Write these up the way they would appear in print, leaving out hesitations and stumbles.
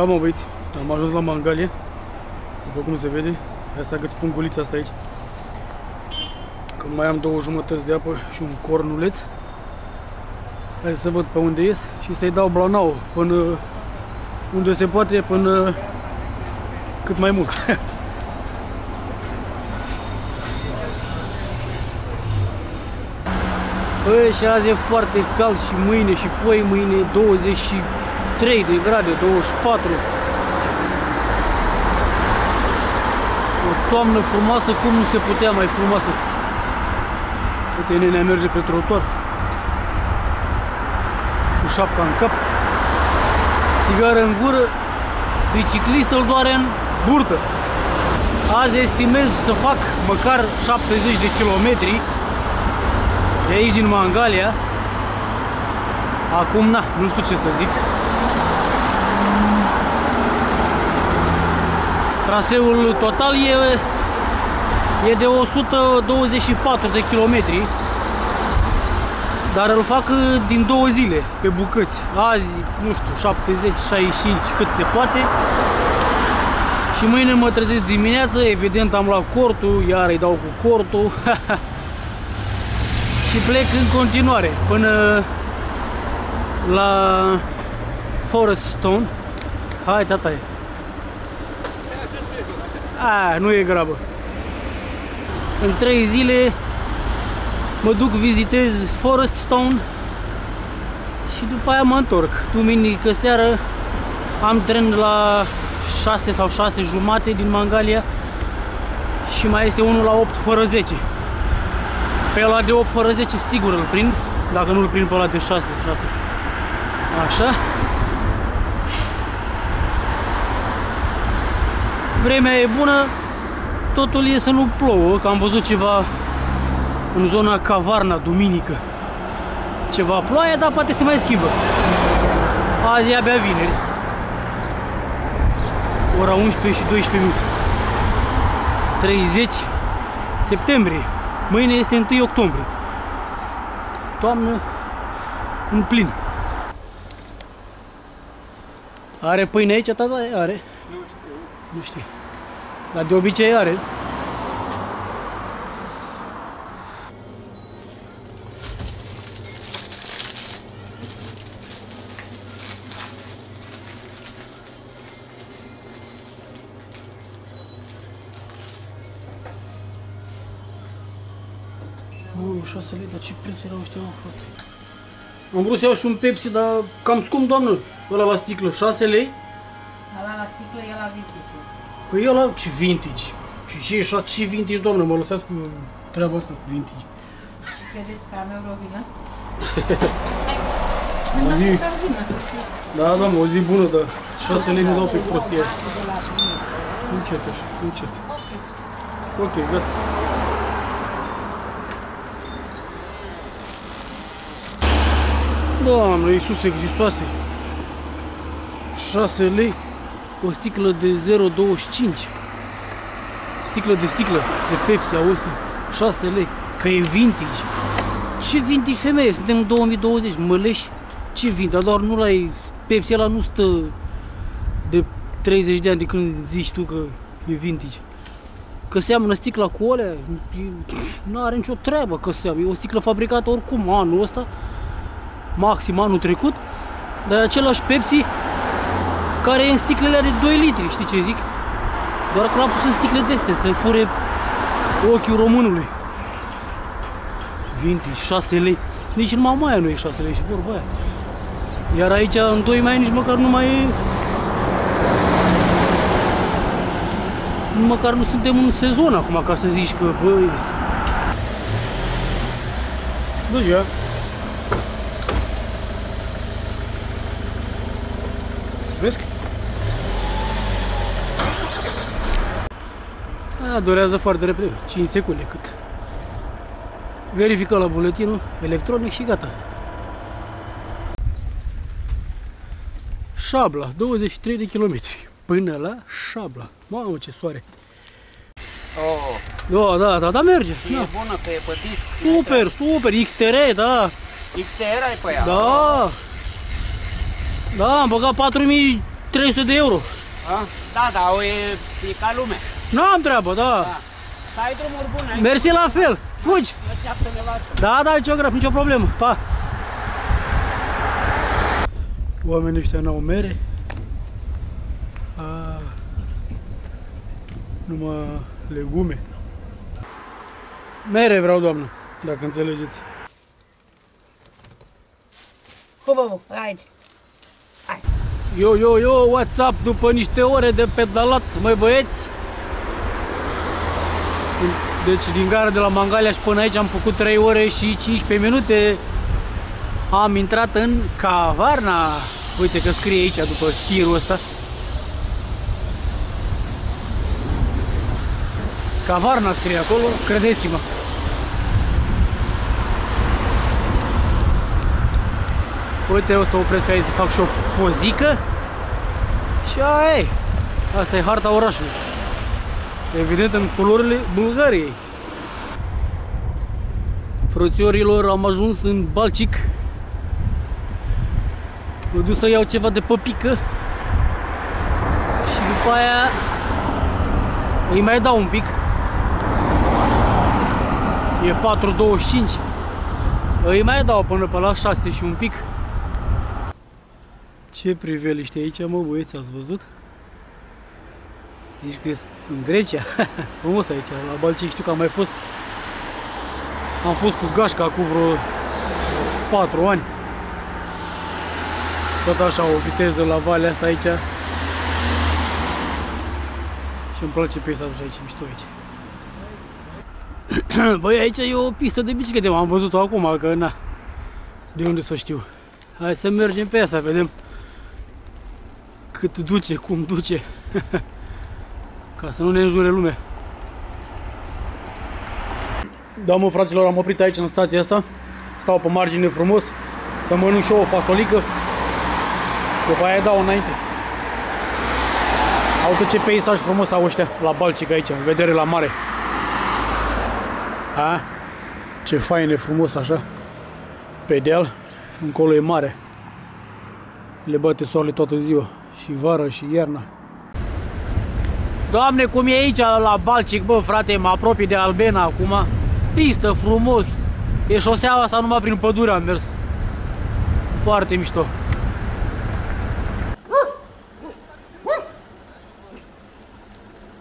Da, mă, băieți, am ajuns la Mangalia, după cum se vede. Hai să agăți pungulița asta aici. Că mai am 2 jumătăți de apă și un cornuleț. Hai să văd pe unde ies și să-i dau blanau până unde se poate, până cât mai mult. Băi, și azi e foarte cald și mâine și poi mâine 23 de grade, 24. O toamnă frumoasă, cum nu se putea mai frumoasă. Uite, nenea merge pe trotuar cu șapca în cap, țigară în gură, biciclistul doare în burtă. Azi estimez să fac măcar 70 de kilometri de aici din Mangalia. Acum, na, nu știu ce să zic. Traseul total e de 124 de kilometri, dar îl fac din 2 zile, pe bucăți. Azi, nu știu, 70, 65, cât se poate. Și mâine mă trezesc dimineață, evident am luat cortul, iar îi dau cu cortul. Și plec în continuare până la Forest Stone. Hai, tataie. Nu e grabă. În 3 zile mă duc, vizitez Forest Stone și după aia mă întorc. Duminică seară am tren la 6 sau 6 jumate din Mangalia și mai este unul la 8 fără 10. Pe ăla de 8 fără 10 sigur îl prind, dacă nu îl prind pe ăla de 6. Așa. Vremea e bună, totul e să nu plouă, că am văzut ceva în zona Cavarna, duminică. Ceva ploaie, dar poate se mai schimbă. Azi e abia vineri. Ora 11 și 12 minute. 30 septembrie. Mâine este 1 octombrie. Toamnă în plin. Are pâine aici, tata? Are? Nu știu. Nu știu. Dar de obicei are. Mamă, 6 lei, dar ce preț erau ăștia, mă, frate? Am vrut să iau și un Pepsi, dar cam scump, doamnă. Ăla la sticlă, 6 lei? Ăla la sticlă e la vintage. Păi ăla, ce vintage? Și ce e ce vintage, doamnă? Mă lăsați cu treaba asta cu vintage. Și credeți că am eu vreo vină? O zi... Da, doamnă, o zi bună, dar 6 lei ne dau pe prostie. Încet așa, încet. Ok, gata. Doamne, Iisuse Hristoase, 6 lei, o sticlă de 0,25, sticlă, de Pepsi, auzi, 6 lei, că e vintage. Ce vintage, femeie, suntem în 2020, măleși, ce vintage, doar nu l-ai, Pepsi ăla nu stă de 30 de ani de când zici tu că e vintage. Că seamănă sticla cu alea, nu are nicio treabă că seamănă, e o sticlă fabricată oricum anul ăsta, maxim anul trecut, dar același Pepsi care e în sticlele de 2 litri, știi ce zic? Doar că l-am pus în sticle de astea, să fure ochiul românului. Vintage, 6 lei, nici în Mamaia nu e 6 lei și vorba aia. Iar aici în 2 mai nici măcar nu mai e... Măcar nu suntem în sezon acum ca să zici că, băi... Deja. Vezi? Aia durează foarte repede, 5 secunde cât. Verifică la buletinul electronic și gata. Șabla, 23 de kilometri până la Șabla. Mamă, ce soare! Oh. Da, merge. E bună că e pe disc. Super, XTR, da. XTR ai pe ea? Da. Da, am băgat 4000 300 de euro. A? Da, da, e ca lumea. Nu am treabă, da. Da. Să ai drumuri bune. Mersi la fel. Fugi. Așteaptă nevastă. Da, da, geograf, nicio problemă. Pa. Oamenii ăștia n-au mere. Numai legume. Mere vreau, doamnă, dacă înțelegeți. Hubă, haide. Yo, what's up? După niște ore de pedalat, măi băieți. Deci din gara de la Mangalia și până aici am făcut 3 ore și 15 minute. Am intrat în Cavarna. Uite că scrie aici după tirul ăsta. Cavarna scrie acolo, credeți-mă. Uite, o să opresc aici să fac și o pozică. Și aia e. Asta e harta orașului. Evident în culorile Bulgariei. Frățiorilor, am ajuns în Balcic. Mă duc să iau ceva de păpică. Și după aia îi mai dau un pic. E 4,25. Îi mai dau până pe la 6 și un pic. Ce priveliște aici, mă băieți, ați văzut? Zici că în Grecia. Frumos aici, la Balcic. Știu că am mai fost. Am fost cu gașca acum vreo 4 ani. Tot așa, o viteză la valea asta aici. Și îmi place peisajul aici, mișto aici. Băi, aici e o pistă de biciclete, am văzut-o acum, că na. De unde să știu. Hai să mergem pe ea, să vedem cât duce, cum duce. Ca să nu ne înjure lumea. Da, mă, fraților, am oprit aici în stația asta. Stau pe margine frumos să mănânc și eu o fasolică. După aia dau înainte. Uite ce peisaj frumos au ăștia la Balcic aici, în vedere la mare. A? Ce fain e frumos așa. Pe deal, încolo e mare. Le bate soarele toată ziua. Și vara și iarna. Doamne, cum e aici la Balcic, bă, frate, mă apropii de Albena acum. Pistă, frumos. E șoseaua asta, numai prin pădure am mers. Foarte mișto.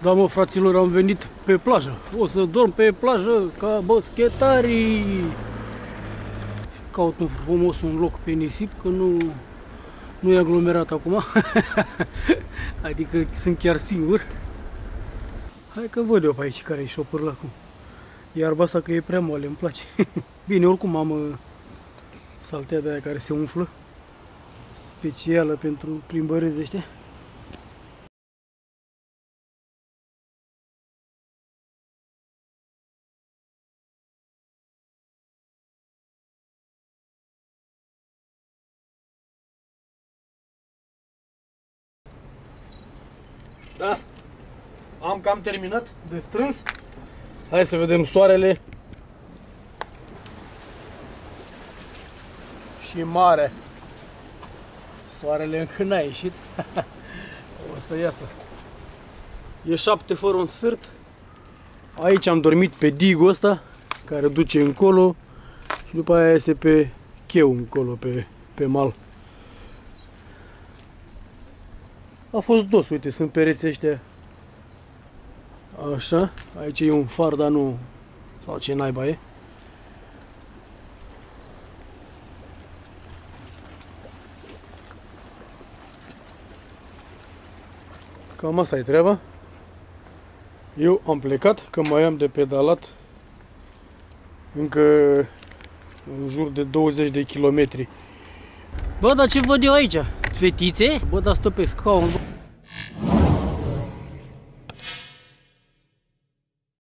Da, mă, fraților, am venit pe plajă. O să dorm pe plajă ca boschetarii. Caut frumos un loc pe nisip, că nu e aglomerat acum. Adică sunt chiar singur. Hai că văd eu pe aici care e șopârlă acum. Iarba asta că e prea moale, îmi place. Bine, oricum am saltea de aia care se umflă. Specială pentru plimbărezi ăștia. Da, am cam terminat de strâns. Hai să vedem soarele și mare. Soarele încă n-a ieșit. O să iasă. E 7 fără un sfert. Aici am dormit pe digul ăsta care duce încolo și după aia iese pe cheu încolo, pe mal. A fost dos, uite, sunt pereții ăștia. Așa, aici e un far, dar nu... Sau ce naiba e. Cam asta e treaba. Eu am plecat, că mai am de pedalat încă în jur de 20 de kilometri. Bă, dar ce văd eu aici? Fetițe? Bă, dar stă pe scaun.